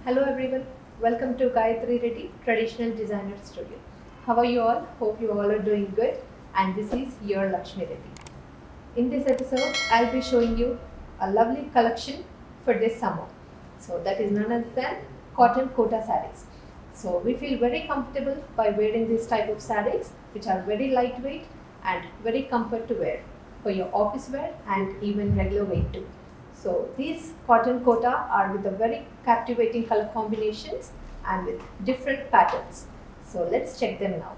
Hello everyone, welcome to Gayatri Reddy Traditional Designer Studio. How are you all? Hope you all are doing good, and this is your Lakshmi Reddy. In this episode, I'll be showing you a lovely collection for this summer. So that is none other than cotton kota sarees. So we feel very comfortable by wearing this type of sarees, which are very lightweight and very comfort to wear for your office wear and even regular wear too. So these cotton kota are with a very captivating color combinations and with different patterns. So let's check them now.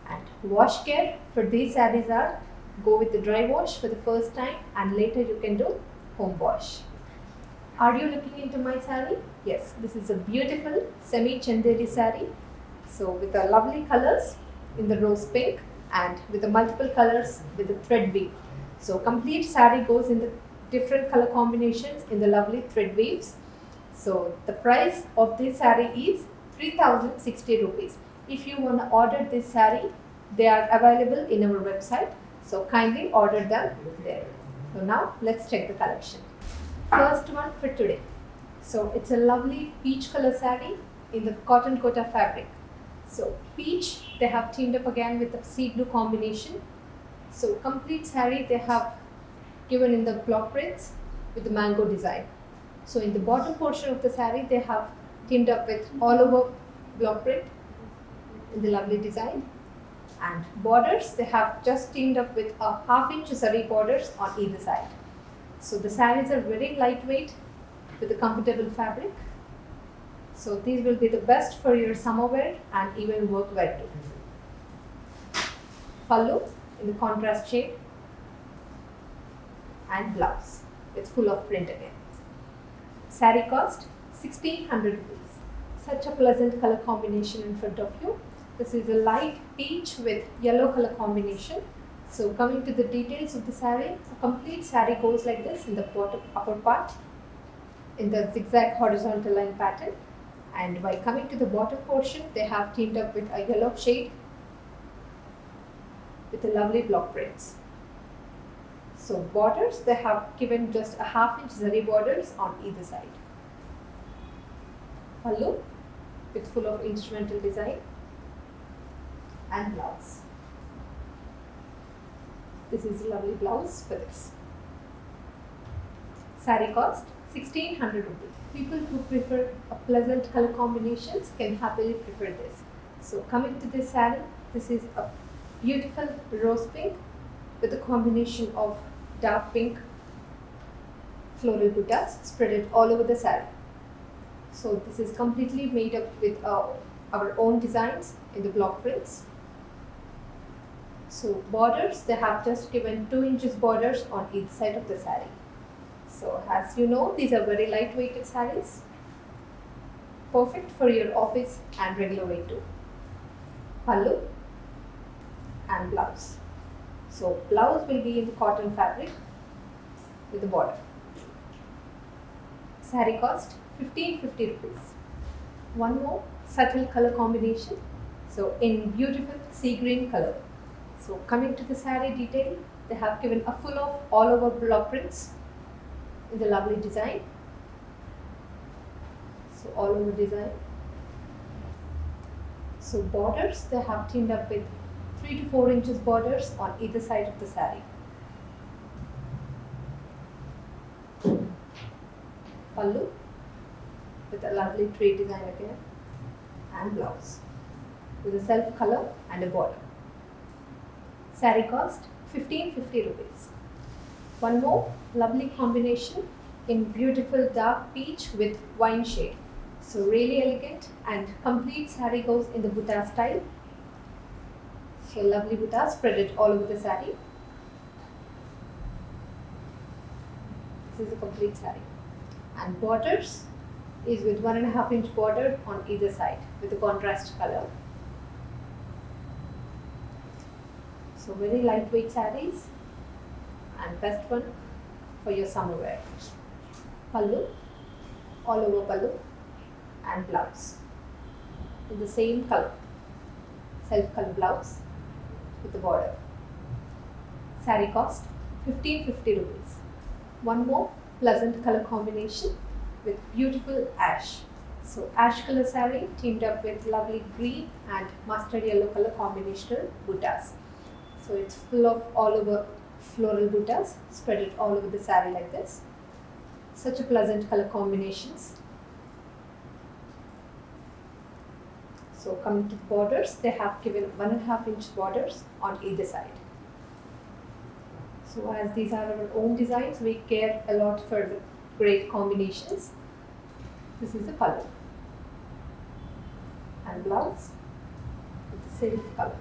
And wash care for these sarees are go with the dry wash for the first time and later you can do home wash. Are you looking into my saree? Yes, this is a beautiful semi chandeli saree. So with the lovely colors in the rose pink and with the multiple colors with the thread weave. So complete saree goes in the different color combinations in the lovely thread weaves. So the price of this saree is 3060 rupees. If you want to order this saree, they are available in our website. So kindly order them there. So now let's check the collection. First one for today. So it's a lovely peach color saree in the cotton kota fabric. So peach, they have teamed up again with the sea blue combination. So complete saree they have given in the block prints with the mango design. So in the bottom portion of the saree they have teamed up with all over block print in the lovely design. And borders they have just teamed up with a half-inch zari borders on either side. So the sarees are very lightweight with a comfortable fabric. So these will be the best for your summer wear and even work wear too. Pallu in the contrast shade and blouse with full of print again. Saree cost 1600 rupees. Such a pleasant color combination in front of you. This is a light peach with yellow color combination. So coming to the details of the saree, a complete saree goes like this in the bottom upper part in the zigzag horizontal line pattern. And by coming to the bottom portion, they have teamed up with a yellow shade with the lovely block prints. So borders, they have given just a half-inch zari borders on either side. Pallu with full of instrumental design and blouse. This is a lovely blouse for this. Saree cost 1600 rupees. People who prefer a pleasant color combinations can happily prefer this. So coming to this saree, this is a beautiful rose pink with a combination of dark pink floral buttas spread all over the saree. So this is completely made up with our own designs in the block prints. So borders, they have just given 2 inches borders on each side of the saree. So as you know, these are very lightweighted sarees, perfect for your office and regular wear too. Pallu and blouse. So blouse will be in the cotton fabric with the border. Saree cost 1550 rupees. One more subtle color combination. So in beautiful sea green color. So coming to the saree detail, they have given a full of all over block prints in the lovely design. So all over design. So borders, they have teamed up with 3 to 4 inches borders on either side of the saree. Pallu with a lovely tree design again and blouse with a self color and a border. Saree cost 1550 rupees. One more lovely combination in beautiful dark peach with wine shade. So really elegant and complete saree goes in the butta style. So lovely butta spread it all over the saree. This is a complete saree. And borders is with 1.5-inch border on either side with a contrast color. So very lightweight sarees and best one for your summer wear. Pallu, all over pallu and blouse in the same color, self color blouse with the border. Saree cost 1550 rupees. One more pleasant color combination with beautiful ash. So ash color saree teamed up with lovely green and mustard yellow color combinational buttas. So it's full of all over floral buttas spread it all over the saree like this. Such a pleasant color combinations. So coming to the borders, they have given 1.5 inch borders on either side. So as these are our own designs, we care a lot for the great combinations. This is the pallu and blouse with the same color.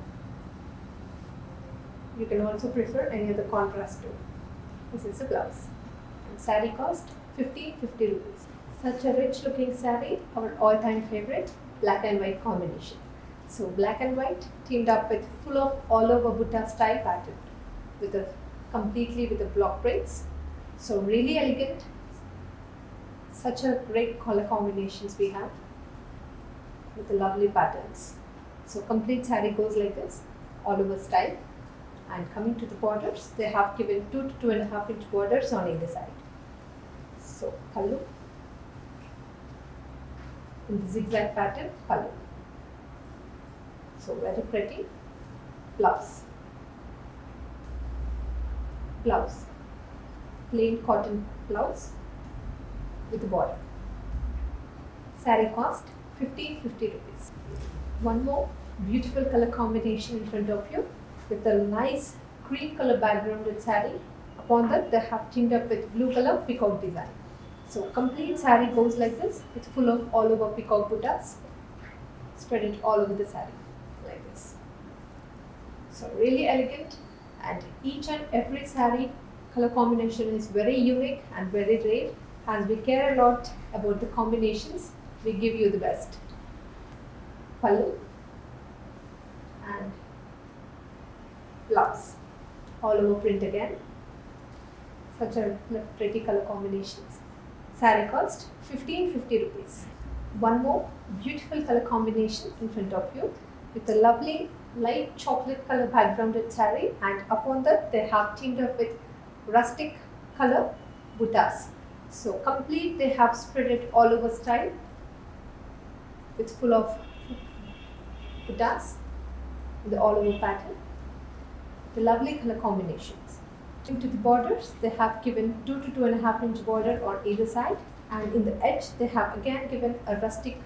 You can also prefer any other contrast too. This is the blouse. And saree cost 1550 rupees. Such a rich looking saree, our all-time favorite, black and white combination. So black and white teamed up with full of all over butta style pattern with a completely with the block prints. So really elegant. Such a great color combinations we have with the lovely patterns. So complete saree goes like this, all over style. And coming to the borders, they have given 2 to 2.5 inch borders on either side. So pallu in the zigzag pattern, pallu. So very pretty. Blouse. Blouse. Plain cotton blouse with the border. Saree cost 1550 rupees. One more beautiful color combination in front of you with a nice cream color background with saree. Upon that, they have teamed up with blue color peacock design. So complete saree goes like this. It's full of all over peacock buttas. Spread it all over the saree like this. So really elegant, and each and every saree color combination is very unique and very rare. As we care a lot about the combinations, we give you the best. Pallu and blouse, all over print again. Such a pretty color combinations. Saree cost 1550 rupees. One more beautiful color combination in front of you with a lovely light chocolate color backgrounded saree, and upon that they have teamed up with rustic color buttas. So complete they have spread it all over style with full of buttas, the all over pattern, the lovely color combinations. Into the borders, they have given 2 to 2.5 inch border on either side, and in the edge they have again given a rustic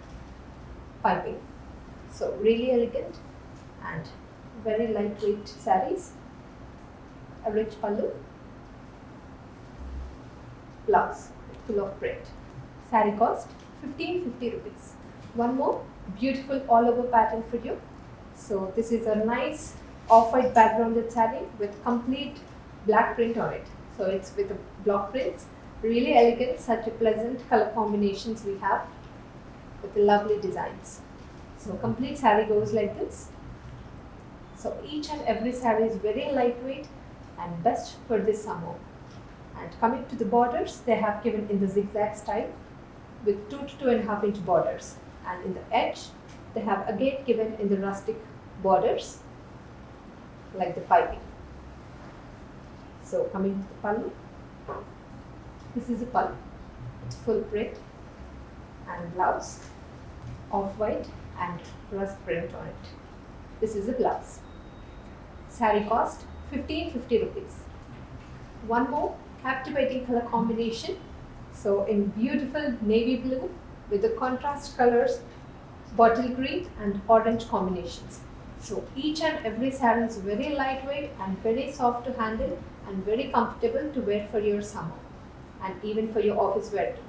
piping. So really elegant and very lightweight sarees. A rich pallu, blouse full of print. Saree cost 1550 rupees. One more beautiful all over pattern for you. So this is a nice off-white backgrounded saree with complete black print on it. So it's with the block prints. Really elegant, such a pleasant color combinations we have with the lovely designs. So complete saree goes like this. So each and every saree is very lightweight and best for this summer. And coming to the borders, they have given in the zigzag style with 2 to 2.5 inch borders, and in the edge they have again given in the rustic borders like the piping. So coming to the pallu, this is a pallu. It's full print and blouse, off-white and rust print on it. This is a blouse. Saree cost 1550 rupees. One more captivating color combination. So in beautiful navy blue with the contrast colors, bottle green and orange combinations. So each and every saree is very lightweight and very soft to handle and very comfortable to wear for your summer and even for your office wear too.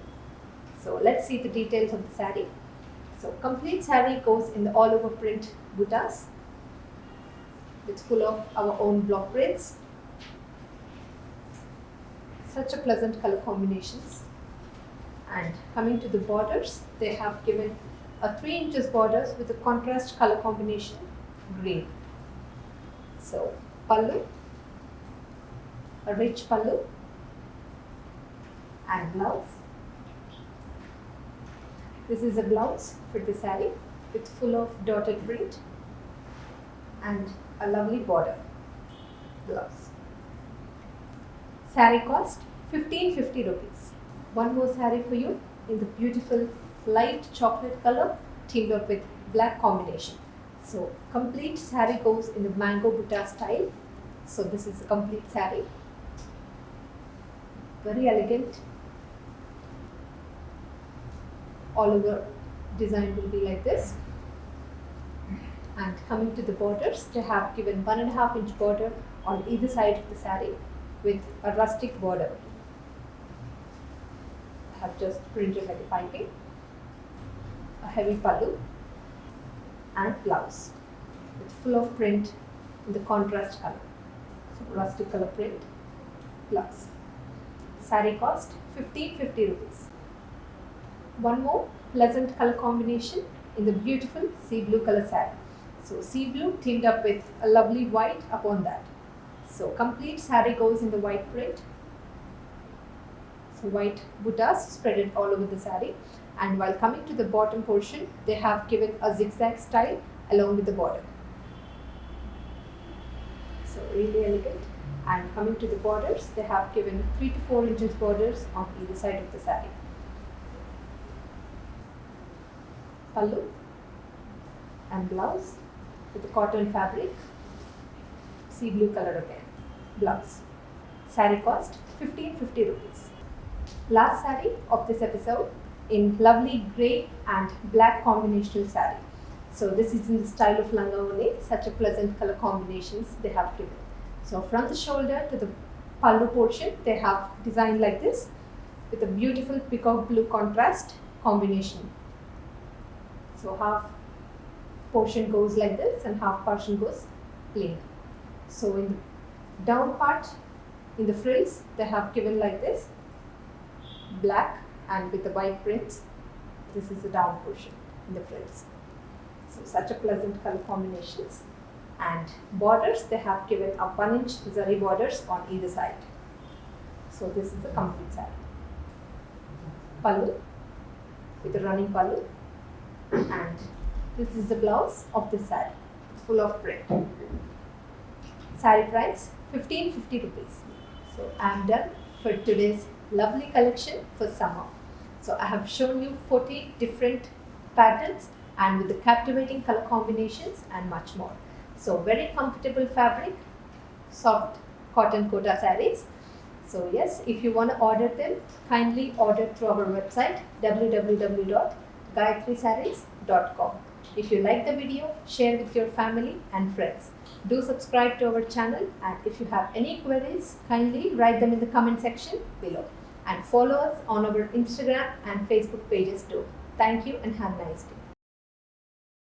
So let's see the details of the saree. So complete saree goes in the all over print buttas. It's full of our own block prints. Such a pleasant color combinations. And coming to the borders, they have given a 3 inches borders with a contrast color combination green. So pallu, a rich pallu and blouse. This is a blouse for the saree with full of dotted print and a lovely border blouse. Saree cost 1550 rupees. One more saree for you in the beautiful light chocolate color teamed up with black combination. So complete saree goes in the mango butta style. So this is a complete saree. Very elegant. All over design will be like this. And coming to the borders, they have given 1.5-inch border on either side of the saree with a rustic border. I have just printed like a piping, a heavy pallu and blouse with full of print in the contrast color. So rustic color print, blouse. Saree cost 1550 rupees. One more pleasant color combination in the beautiful sea blue color saree. So sea blue teamed up with a lovely white upon that. So complete saree goes in the white print. So white buttas spread all over the saree, and while coming to the bottom portion, they have given a zigzag style along with the border. So really elegant. And coming to the borders, they have given 3 to 4 inches borders on either side of the saree. Pallu and blouse with the cotton fabric, sea blue color again, blouse. Saree cost 1550 rupees. Last saree of this episode in lovely grey and black combinational saree. So this is in the style of langa oni, such a pleasant color combinations they have given. So from the shoulder to the pallu portion, they have designed like this with a beautiful peacock blue contrast combination. So half portion goes like this and half portion goes plain. So in the down part, in the frills, they have given like this, black and with the white prints. This is the down portion in the frills. So such a pleasant color combinations. And borders, they have given a 1-inch zari borders on either side. So this is the complete saree. Pallu with a running pallu, and this is the blouse of this saree, full of print. Saree price 1550 rupees. So I am done for today's lovely collection for summer. So I have shown you 40 different patterns and with the captivating color combinations and much more. So very comfortable fabric, soft cotton kota sarees. So yes, if you want to order them, kindly order through our website www.gayatrisarees.com. If you like the video, share with your family and friends. Do subscribe to our channel, and if you have any queries, kindly write them in the comment section below. And follow us on our Instagram and Facebook pages too. Thank you and have a nice day.